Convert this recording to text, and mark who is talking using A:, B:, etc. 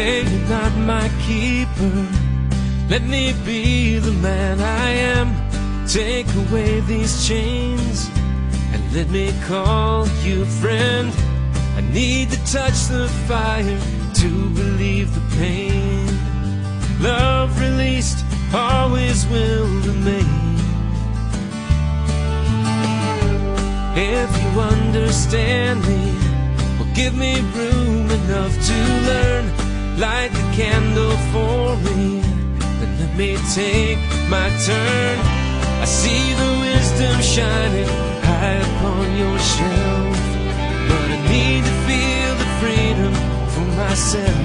A: Hey, you're not my keeper. Let me be the man I am. Take away these chains and let me call you friend. I need to touch the fire to believe the pain. Love released always will remain. If you understand me, well, give me room enough to learn. Light the candle for me, then let me take my turn. I see the wisdom shining high upon your shelf, but I need to feel the freedom for myself.